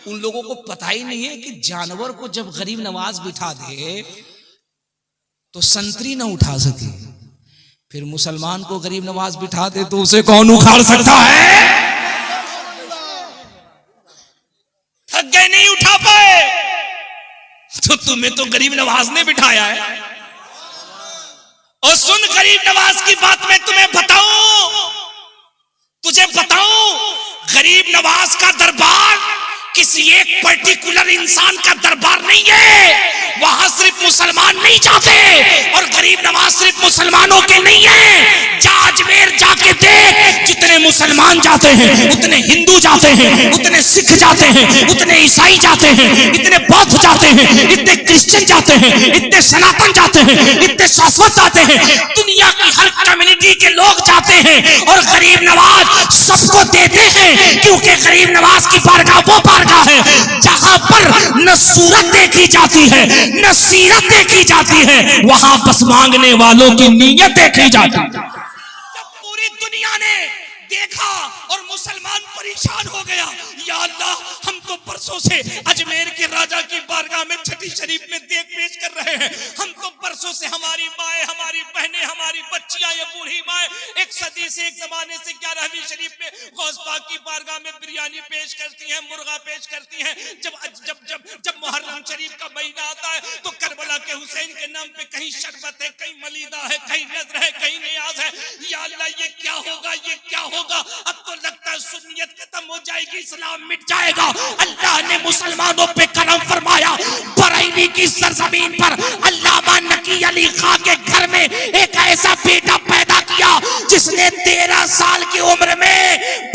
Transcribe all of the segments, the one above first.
उन लोगों को पता ही नहीं है कि जानवर को जब गरीब नवाज बिठा दे तो संतरी ना उठा सके, फिर मुसलमान को गरीब नवाज बिठा दे तो उसे कौन उखाड़ सकता है? थक गए, नहीं उठा पाए, तो तुम्हें तो गरीब नवाज ने बिठाया है। और सुन, गरीब नवाज की बात मैं तुम्हें बताऊं, तुझे बताऊं, गरीब नवाज का दरबार किसी एक पर्टिकुलर इंसान का दरबार नहीं है। वहां सिर्फ मुसलमान नहीं जाते, और गरीब नवाज सिर्फ मुसलमानों के नहीं है। जा अजमेर जाके देख, जितने मुसलमान जाते हैं उतने हिंदू जाते हैं, उतने सिख जाते हैं, उतने ईसाई जाते हैं, इतने बौद्ध जाते हैं, इतने क्रिश्चियन जाते हैं, इतने सनातन जाते हैं, इतने शाश्वत जाते हैं। दुनिया की हर कम्युनिटी के लोग जाते हैं, और गरीब नवाज सबको देते हैं, क्योंकि गरीब नवाज की बारगाह वो बारगाह है जहां पर न सूरत देखी जाती है न सीरत देखी जाती है, वहां बस मांगने वालों की नीयत देखी जाती है। जब पूरी दुनिया ने देखा और मुसलमान परेशान हो गया, या अल्लाह, हम तो परसों से अजमेर के राजा की बारगाह में छठी शरीफ में देख पेश कर रहे हैं, हम तो परसों से हमारी माए, हमारी बहनें, हमारी बच्चियां, ये बूढ़ी माए एक सदी से, एक जमाने से 11वीं शरीफ में गौस पाक की बारगाह में बिरयानी पेश करती हैं, मुर्गा पेश करती हैं। जब जब जब जब मुहर्रम शरीफ का महीना आता है तो करबला के हुसैन के नाम पे कहीं शरबत है, कहीं मलीदा है, कहीं नजर है, कहीं नियाज है। या अल्लाह, ये क्या होगा, ये क्या होगा? अब तो लगता है सुन्नियत खत्म हो जाएगी, इस्लाम मिट जाएगा। अल्लाह ने मुसलमानों पे करम फरमाया। बरेली की सरजमीन पर अल्लामा नकी अली खां के घर में एक ऐसा बेटा पैदा किया जिसने 13 साल की उम्र में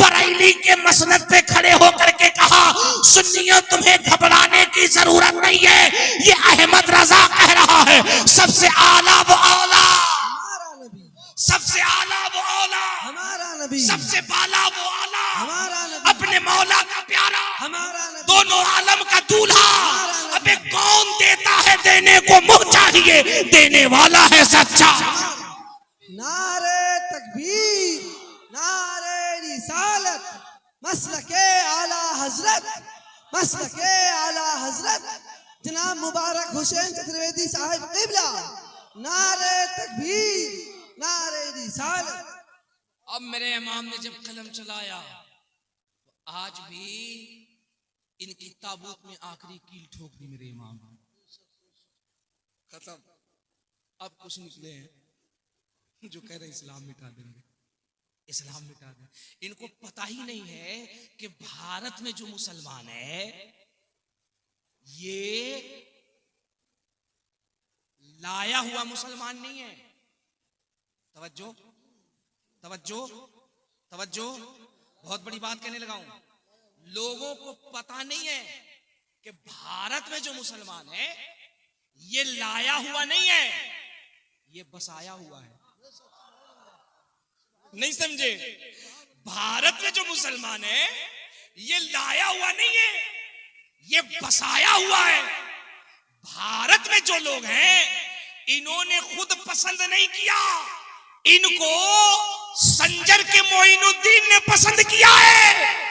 बरेली के मसनद पे खड़े होकर के कहा, सुन्नियों, तुम्हें घबराने की जरूरत नहीं है, ये अहमद रजा कह रहा है, सबसे आला वो औला, सबसे आला वो औला, हमारा नबी, सबसे बाला वो आला, हमारा नबी, अपने मौला का प्यारा, हमारा नबी, दोनों आलम का दूल्हा। अबे कौन देता है? देने को मुंह चाहिए, देने वाला है सच्चा। नारे तकबीर, नारे रिसालत, मसलके आला हजरत, मसलके आला हजरत जनाब मुबारक हुसैन चतुर्वेदी साहिब क़िबला। नारे तकबीर, नारे रिसालत। अब मेरे इमाम ने जब कलम चलाया, आज भी इनकी ताबूत में आखिरी कील ठोक दी मेरे इमाम। खत्म। अब कुछ निकले हैं जो कह रहे इस्लाम मिटा देंगे, इस्लाम मिटा देंगे। इनको पता ही नहीं है कि भारत में जो मुसलमान है ये लाया हुआ मुसलमान नहीं है। तवज्जो, तवज्जो, तवज्जो, बहुत बड़ी बात कहने लगा हूं। लोगों को पता नहीं है कि भारत में जो मुसलमान है ये लाया हुआ नहीं है, ये बसाया हुआ है। नहीं समझे? भारत में जो मुसलमान है ये लाया हुआ नहीं है, ये बसाया हुआ है। भारत में जो लोग हैं इन्होंने खुद पसंद नहीं किया, इनको संजर के मोइनुद्दीन ने पसंद किया है।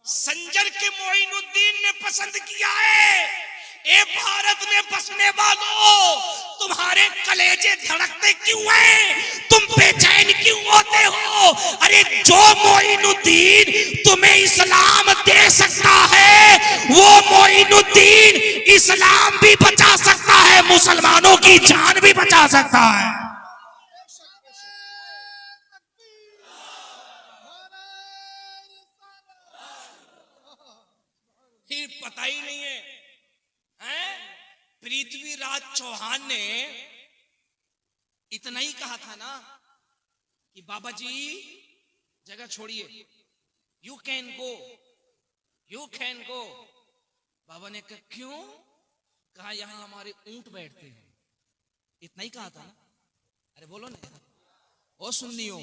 संजर के मोइनुद्दीन ने पसंद किया है। ए भारत में बसने वालों, तुम्हारे कलेजे धड़कते क्यों हैं? तुम बेचैन क्यों होते हो? अरे जो मोइनुद्दीन तुम्हें इस्लाम दे सकता है वो मोइनुद्दीन इस्लाम भी बचा सकता है, मुसलमानों की जान भी बचा सकता है। फिर पता ही नहीं है, पृथ्वीराज चौहान ने इतना ही कहा था ना कि बाबा जी जगह छोड़िए, you can go, you can go. Baba ने कहा क्यों? कहा यहां हमारे ऊंट बैठते हैं। इतना ही कहा था ना। अरे बोलो ना। ओ सुन्नियों,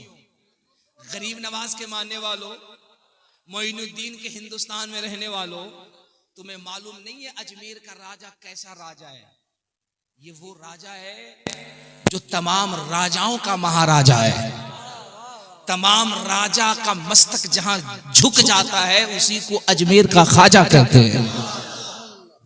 गरीब नवाज के मानने वालों, मोइनुद्दीन के हिंदुस्तान में रहने वालों, तुम्हें मालूम नहीं है अजमेर का राजा कैसा राजा है? ये वो राजा है जो तमाम राजाओं का महाराजा है। तमाम राजा का मस्तक जहां झुक जाता है उसी को अजमेर का ख्वाजा कहते हैं।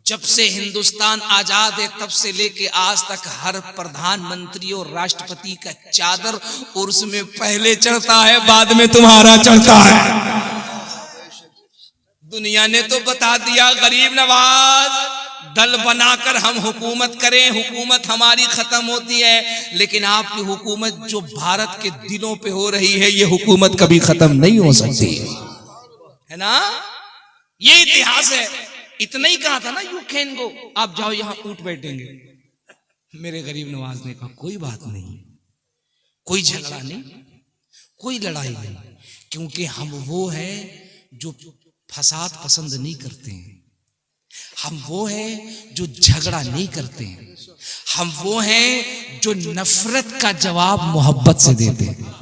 जब से हिंदुस्तान आजाद है तब से लेके आज तक हर प्रधानमंत्री और राष्ट्रपति का चादर उर्स में पहले चढ़ता है, बाद में तुम्हारा चढ़ता है। दुनिया ने तो बता दिया गरीब नवाज दल बनाकर हम हुकूमत करें, हुकूमत हमारी खत्म होती है, लेकिन आपकी हुकूमत जो भारत के दिलों पे हो रही है ये हुकूमत कभी खत्म नहीं हो सकती है ना। ये इतिहास है। इतना ही कहा था ना, यू कैन गो, आप जाओ यहां ऊंट बैठेंगे। मेरे गरीब नवाज ने कहा कोई बात नहीं, कोई झगड़ा नहीं, कोई लड़ाई नहीं, क्योंकि हम वो है जो फसाद पसंद नहीं करते हैं, हम वो हैं जो झगड़ा नहीं करते हैं, हम वो हैं जो नफरत का जवाब मोहब्बत से देते हैं।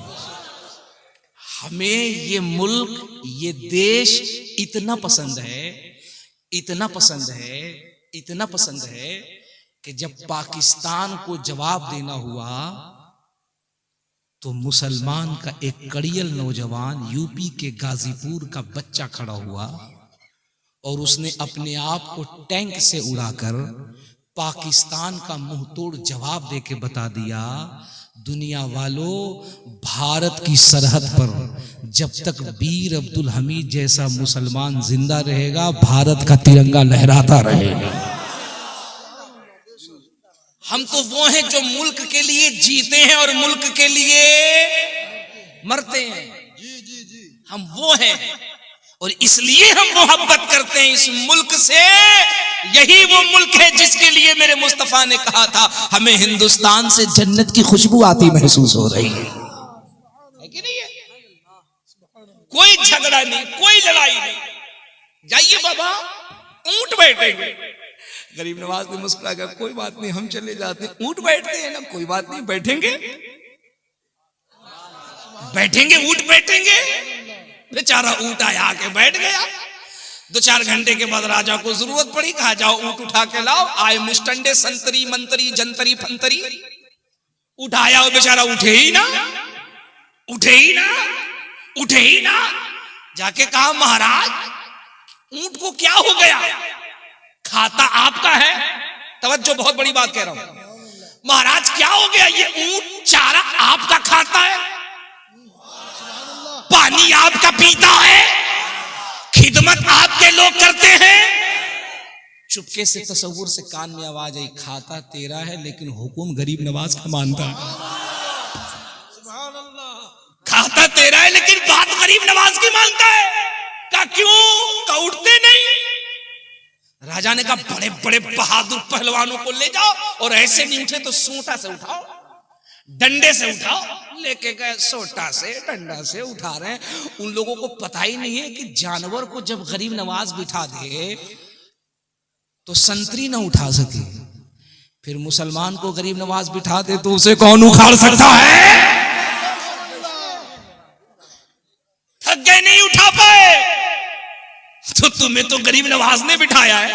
हमें ये मुल्क, ये देश इतना पसंद है, इतना पसंद है, इतना पसंद है कि जब पाकिस्तान को जवाब देना हुआ तो मुसलमान का एक कड़ियल नौजवान यूपी के गाजीपुर का बच्चा खड़ा हुआ और उसने अपने आप को टैंक से उड़ाकर पाकिस्तान का मुंह तोड़ जवाब देके बता दिया, दुनिया वालों, भारत की सरहद पर जब तक वीर अब्दुल हमीद जैसा मुसलमान जिंदा रहेगा भारत का तिरंगा लहराता रहेगा। हम तो वो हैं जो मुल्क के लिए जीते हैं और मुल्क के लिए मरते हैं। हम वो हैं और इसलिए हम मोहब्बत करते हैं इस मुल्क से। यही वो मुल्क है जिसके लिए मेरे मुस्तफा ने कहा था हमें हिंदुस्तान से जन्नत की खुशबू आती महसूस हो रही है कि नहीं है? कोई झगड़ा नहीं, कोई लड़ाई नहीं। जाइए बाबा, ऊंट बैठेंगे। गरीब नवाज ने मुस्कुरा कर कोई बात नहीं, हम चले जाते हैं। ऊंट बैठते हैं ना, कोई बात नहीं, बैठेंगे बैठेंगे ऊंट बैठेंगे। बेचारा ऊंट आया आके बैठ गया। 2-4 घंटे के बाद राजा को जरूरत पड़ी, कहा जाओ ऊंट उठा के लाओ। आए मुस्टंडे संतरी मंतरी जंतरी फंतरी, उठाया और बेचारा उठे ही ना, उठे ही ना, उठे ही ना। जाके कहा महाराज ऊंट को क्या हो गया? खाता आपका है। तवज्जो, बहुत बड़ी बात कह रहा हूं। महाराज क्या हो गया? ये ऊंट चारा आपका खाता है, पानी आपका पीता है, खिदमत आपके लोग करते हैं। चुपके से तसव्वुर से कान में आवाज आई, खाता तेरा है लेकिन हुक्म गरीब नवाज का मानता है। खाता तेरा है लेकिन बात गरीब नवाज की मानता है। का क्यों? का उठते नहीं। राजा ने कहा बड़े बड़े बहादुर पहलवानों को ले जाओ और ऐसे नहीं उठे तो सोटा से उठाओ, डंडे से उठाओ। लेके गए, सोटा से डंडा से उठा रहे हैं। उन लोगों को पता ही नहीं है कि जानवर को जब गरीब नवाज बिठा दे तो संतरी ना उठा सके, फिर मुसलमान को गरीब नवाज बिठा दे तो उसे कौन उखाड़ सकता है? थक गए, नहीं उठा पाए, तो तुम्हें तो गरीब नवाज ने बिठाया है।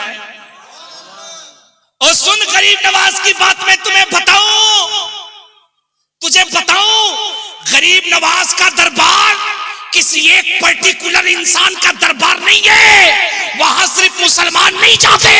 और सुन, गरीब नवाज की बात मैं तुम्हें बताऊं, तुझे बताऊं, गरीब नवाज का दरबार किसी एक पर्टिकुलर इंसान का दरबार नहीं है। वहां सिर्फ मुसलमान नहीं जाते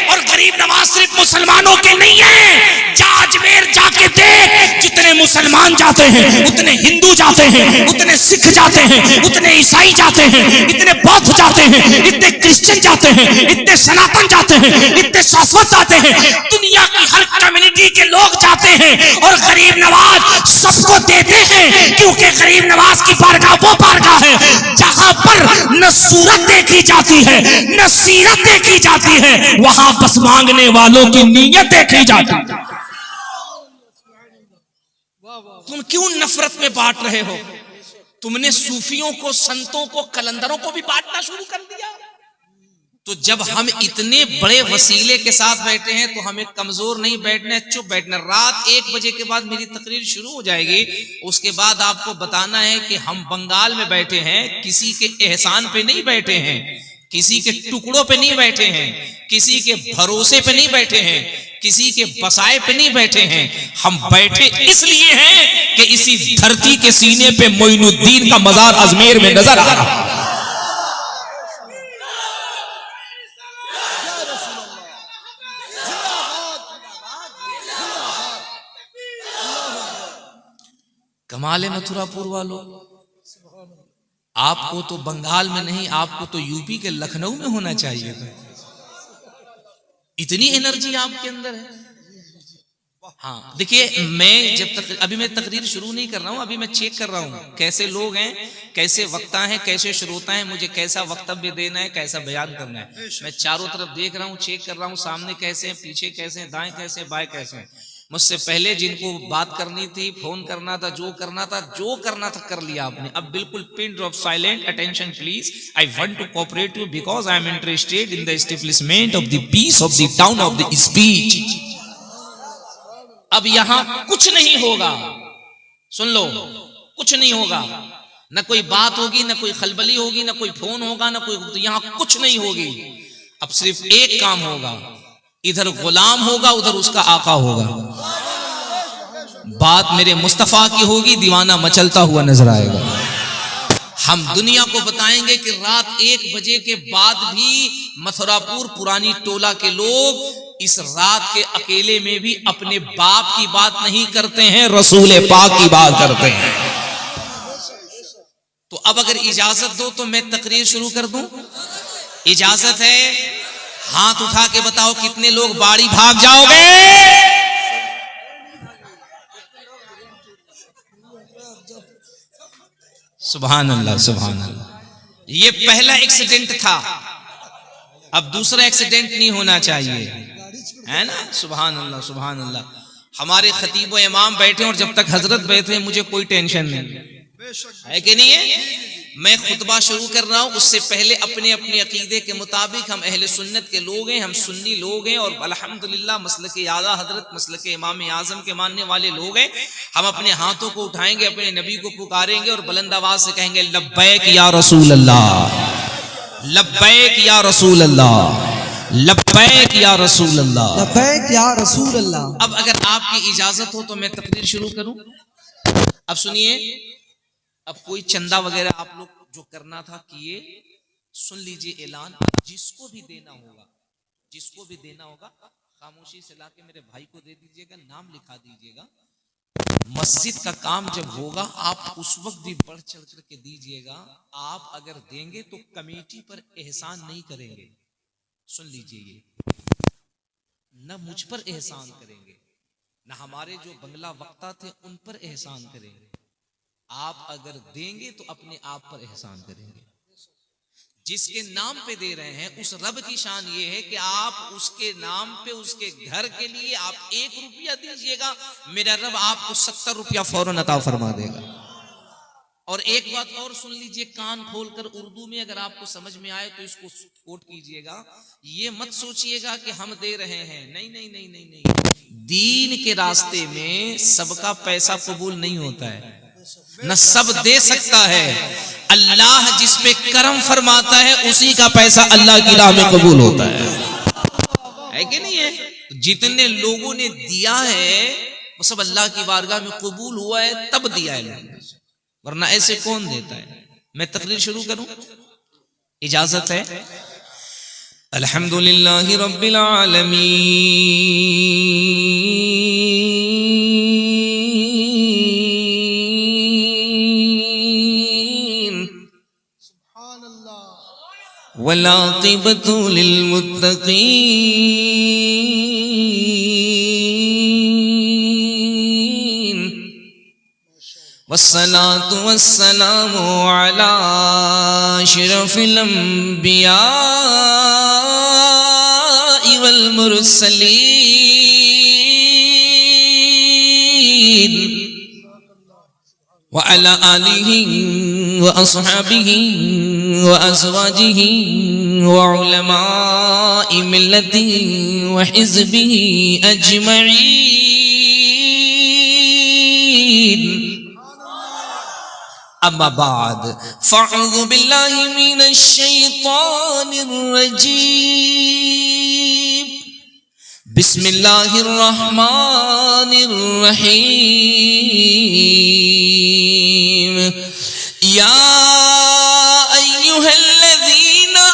और गरीब नवाज सिर्फ मुसलमानों के नहीं है। जा अजमेर जाके देख, जितने मुसलमान जाते हैं उतने हिंदू जाते हैं, उतने सिख जाते हैं, उतने ईसाई जाते हैं, इतने बौद्ध जाते हैं, इतने क्रिश्चियन जाते हैं, इतने सनातन जाते हैं, इतने शाश्वत जाते हैं। दुनिया की हर कम्युनिटी के लोग जाते हैं और गरीब नवाज सबको देते हैं, क्योंकि गरीब नवाज की बारगाह वो बारगाह है जहां पर न सूरत देखी जाती है न सीरत देखी जाती है, वहां बस मांगने वालों की नीयत देखी जाती है। तुम क्यों नफरत में बांट रहे हो? तुमने सूफियों को, संतों को, कलंदरों को भी बांटना शुरू कर दिया। तो जब हम इतने बड़े वसीले के साथ बैठे हैं तो हमें कमजोर नहीं बैठना है, चुप बैठना। रात 1 बजे के बाद मेरी तकरीर शुरू हो जाएगी, उसके बाद आपको बताना है कि हम बंगाल में बैठे हैं, किसी के एहसान पे नहीं बैठे हैं, किसी के टुकड़ों पे नहीं बैठे हैं, किसी के भरोसे पे नहीं बैठे हैं, किसी के बसाए पे नहीं बैठे हैं, हम बैठे इसलिए हैं कि इसी धरती के सीने पे मोइनुद्दीन का मजार अजमेर में नजर आ रहा है। कमाल मथुरापुर वालों, आपको तो बंगाल में नहीं, आपको तो यूपी के लखनऊ में होना चाहिए था। इतनी एनर्जी आपके अंदर है। हाँ देखिए, मैं जब तक अभी मैं तकरीर शुरू नहीं कर रहा हूं, अभी मैं चेक कर रहा हूं कैसे लोग हैं, कैसे वक्ता हैं, कैसे श्रोता हैं, मुझे कैसा वक्तव्य देना है, कैसा बयान करना है। मैं चारों तरफ देख रहा हूं, चेक कर रहा हूं, सामने कैसे हैं, पीछे कैसे हैं, दाएं कैसे हैं, बाएं कैसे हैं। मुझसे पहले जिनको बात करनी थी, फोन करना था, जो करना था कर लिया आपने। अब बिल्कुल pin drop silent, attention please, I want to cooperate you because I am interested in the establishment of the peace of the town of the speech. अब यहां कुछ नहीं होगा, सुन लो, कुछ नहीं होगा, न कोई बात होगी, न कोई खलबली होगी, न कोई फोन होगा, न कोई, तो यहां कुछ नहीं होगी। अब सिर्फ एक काम होगा, इधर गुलाम होगा, उधर उसका आका होगा। बात मेरे मुस्तफा की होगी, दीवाना मचलता हुआ नजर आएगा। हम दुनिया को बताएंगे कि रात 1 बजे के बाद भी मथुरापुर पुरानी टोला के लोग इस रात के अकेले में भी अपने बाप की बात नहीं करते हैं, रसूल पाक की बात करते हैं। तो अब अगर इजाजत दो तो मैं तकरीर शुरू कर दूं? इजाजत है? हाथ उठा के बताओ कितने लोग बाड़ी भाग जाओगे? सुभान अल्लाह, सुभान अल्लाह। ये पहला एक्सीडेंट था, अब दूसरा एक्सीडेंट नहीं होना चाहिए, है ना? सुभान अल्लाह, सुभान अल्लाह। हमारे खतीब व इमाम बैठे और जब तक हजरत बैठे मुझे कोई टेंशन नहीं है कि नहीं है। मैं खुतबा शुरू कर रहा हूं, उससे पहले अपने अपने अकीदे के मुताबिक हम अहले सुन्नत के लोग हैं, हम सुन्नी लोग हैं और अल्हम्दुलिल्लाह मसलक आला हजरत, मसलक इमाम आजम के मानने वाले लोग हैं। हम अपने हाथों को उठाएंगे, अपने नबी को पुकारेंगे और बुलंद आवाज से कहेंगे लब्बैक या रसूल अल्लाह, लब्बैक या रसूल अल्लाह, लब्बैक या रसूल अल्लाह, लब्बैक या रसूल अल्लाह। अब अगर आपकी इजाजत हो तो मैं तकरीर शुरू करूं। अब सुनिए, अब कोई चंदा वगैरह आप लोग जो करना था किए, सुन लीजिए ऐलान। जिसको भी देना होगा, जिसको भी देना होगा, खामोशी से लाके मेरे भाई को दे दीजिएगा, नाम लिखा दीजिएगा। मस्जिद का काम जब होगा आप उस वक्त भी बढ़ चढ़ करके दीजिएगा। आप अगर देंगे तो कमेटी पर एहसान नहीं करेंगे, सुन लीजिए, ये न मुझ पर एहसान करेंगे, न हमारे जो बंगला वक्ता थे उन पर एहसान करेंगे। आप अगर देंगे तो अपने आप पर एहसान करेंगे। जिसके नाम पे दे रहे हैं उस रब की शान ये है कि आप उसके नाम पे, उसके घर के लिए आप 1 रुपया दीजिएगा, मेरा रब आपको 70 रुपया फौरन अता फरमा देगा। और एक बात और सुन लीजिए, कान खोलकर, उर्दू में अगर आपको समझ में आए तो इसको कोट कीजिएगा। ये मत सोचिएगा कि हम दे रहे हैं, नहीं नहीं नहीं नहीं नहीं। दीन के रास्ते में सबका पैसा कबूल नहीं होता है, न सब दे सकता है। अल्लाह जिस पे करम फरमाता है उसी का पैसा अल्लाह की राह में कबूल होता है कि नहीं है? जितने लोगों ने दिया है वो सब अल्लाह की बारगाह में कबूल हुआ है, तब दिया है लोगों ने, वरना ऐसे कौन देता है? मैं तकरीर शुरू करूं? इजाजत है? अल्हम्दुलिल्लाहि रब्बिल आलमीन, वलाक़िबतु लिल्मुत्तक़ीन, वस्सलातु वस्सलामु अला अशरफिल अंबिया वल मुरसलीन, व अला आलिहि व अस्हाबिहि व अज़वाजिहि व उलमाइ मिल्लतिहि व हिज़्बिहि अजमईन। अम्मा बाद, फ़अऊज़ु बिल्लाहि मिनश शैतानिर रजीम, बिस्मिल्लाहिर्रहमानिर्रहीम। या अय्युहल्लज़ीना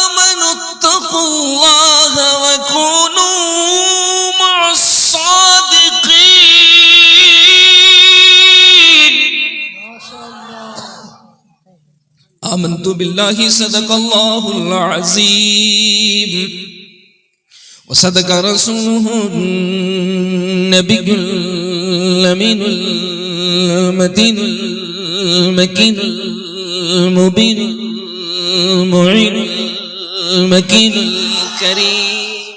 आमनुत्तक़ुल्लाह व कूनू मअस्सादिक़ीन। आमन्तु बिल्लाहि सदक़ल्लाहुल अज़ीम व सदक़ रसूलुहुन नबियुल अमीनुल मतीनुल मकीनुल मुबीनुल मुईनुल मकीनुल करीम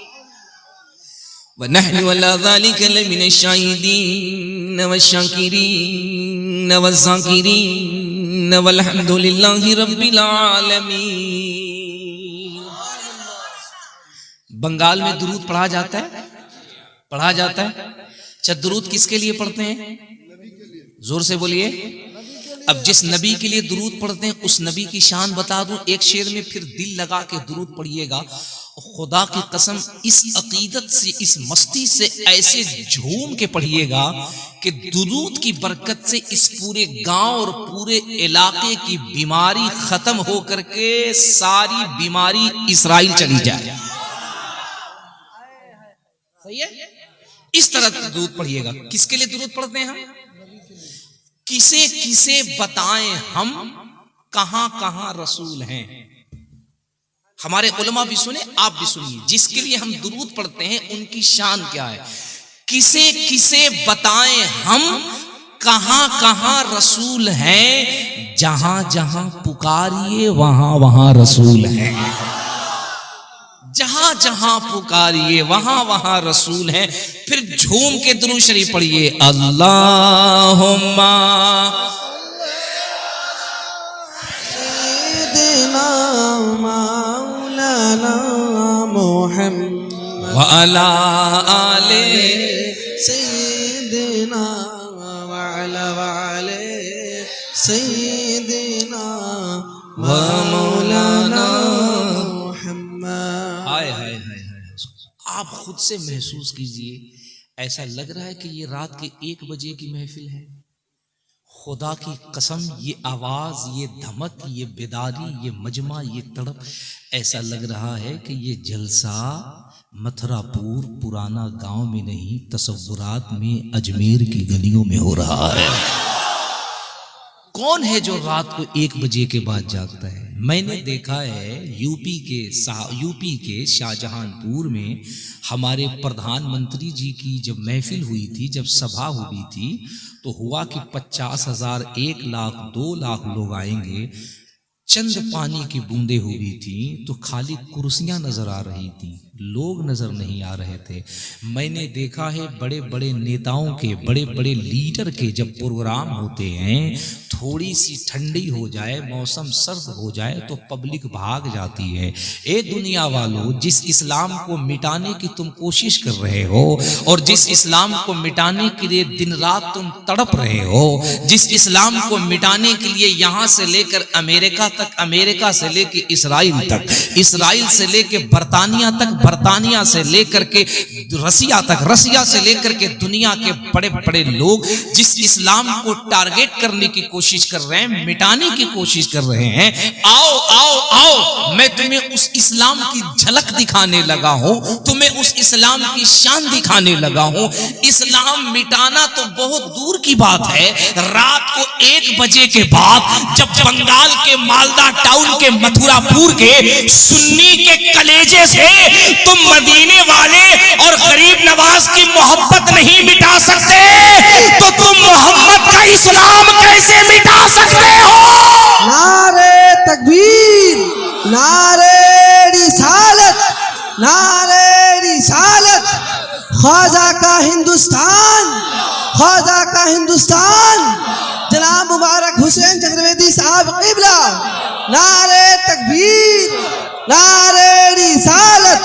व नहनु अला ज़ालिका लमिनश शाहिदीन वश्शाकिरीन वज़्ज़ाकिरीन वल्हम्दुलिल्लाहि रब्बिल आलमीन। बंगाल में दुरूद पढ़ा जाता है, पढ़ा जाता है। अच्छा, दुरूद किसके लिए पढ़ते हैं? जोर से बोलिए। अब जिस नबी के लिए दुरूद पढ़ते हैं उस नबी की शान बता दूं एक शेर में, फिर दिल लगा के दुरूद पढ़िएगा। खुदा की कसम इस अकीदत से, इस मस्ती से ऐसे झूम के पढ़िएगा कि दुरूद की बरकत से इस पूरे गांव और पूरे इलाके की बीमारी खत्म हो करके सारी बीमारी इस्राइल चली जाए। सही है? इस तरह दुरूद पढ़िएगा। किसके लिए दुरूद पढ़ते हैं हम? किसे किसे बताएं हम कहां कहां रसूल हैं। हमारे उलमा भी सुने, आप भी सुनिए। जिसके लिए हम दुरूद पढ़ते हैं उनकी शान क्या है। किसे किसे बताएं हम कहां कहां रसूल हैं। जहां जहां पुकारिए वहां वहां रसूल हैं। जहां जहां पुकारिए वहां वहां रसूल हैं। फिर झूम के दुरूद शरीफ पढ़िए। अल्लाहुम्मा सय्यिदना मौलाना मुहम्मद व अला आले सय्यिदना व अला सय्यिदना व मौलाना मुहम्मद। हाय हाय हाय हाय। आप खुद से महसूस कीजिए, ऐसा लग रहा है कि ये रात के 1 बजे की महफिल है। खुदा की कसम, ये आवाज, ये धमक, ये बेदारी, ये मजमा, ये तड़प, ऐसा लग रहा है कि ये जलसा मथुरापुर पुराना गांव में नहीं, तसव्वुरात में अजमेर की गलियों में हो रहा है। कौन है जो रात को 1 बजे के बाद जागता है? मैंने देखा है यूपी के शाहजहांपुर में हमारे प्रधानमंत्री जी की जब महफिल हुई थी, जब सभा हुई थी, तो हुआ कि 50,000, 1 लाख, 2 लाख लोग आएंगे। चंद पानी की बूंदे हुई थी तो खाली कुर्सियां नजर आ रही थी, लोग नजर नहीं आ रहे थे। मैंने देखा है बड़े बड़े नेताओं के, बड़े बड़े लीडर के जब प्रोग्राम होते हैं, थोड़ी सी ठंडी हो जाए, मौसम सर्द हो जाए तो पब्लिक भाग जाती है। ए दुनिया वालों, जिस इस्लाम को मिटाने की तुम कोशिश कर रहे हो और जिस इस्लाम को मिटाने के लिए दिन रात तुम तड़प रहे हो, जिस इस्लाम को मिटाने के लिए यहां से लेकर अमेरिका तक, अमेरिका से लेकर इस्राइल तक, इस्राइल से लेकर बर्तानिया तक, बर्तानिया से लेकर के रसिया तक, रसिया से लेकर के दुनिया के बड़े बड़े लोग जिस इस्लाम को टारगेट करने की कोशिश कर रहे हैं, मिटाने की कोशिश कर रहे हैं, आओ आओ आओ, मैं तुम्हें उस इस्लाम की झलक दिखाने लगा हूं, तुम्हें उस इस्लाम की शान दिखाने लगा हूं। इस्लाम मिटाना तो बहुत दूर की बात है। रात को 1 बजे के बाद जब बंगाल के मालदा टाउन के मथुरापुर के सुन्नी के कलेजे से तुम मदीने वाले और गरीब नवाज की मोहब्बत नहीं मिटा सकते, तो तुम मोहम्मद का इस्लाम कैसे मिटा सकते हो? नारे तकबीर, नारे रिसालत, नारे रिसालत। ख्वाजा का हिंदुस्तान, ख्वाजा का हिंदुस्तान, जनाब मुबारक हुसैन चक्रवर्ती साहब क़िबला। नारे तकबीर, नारे रिसालत,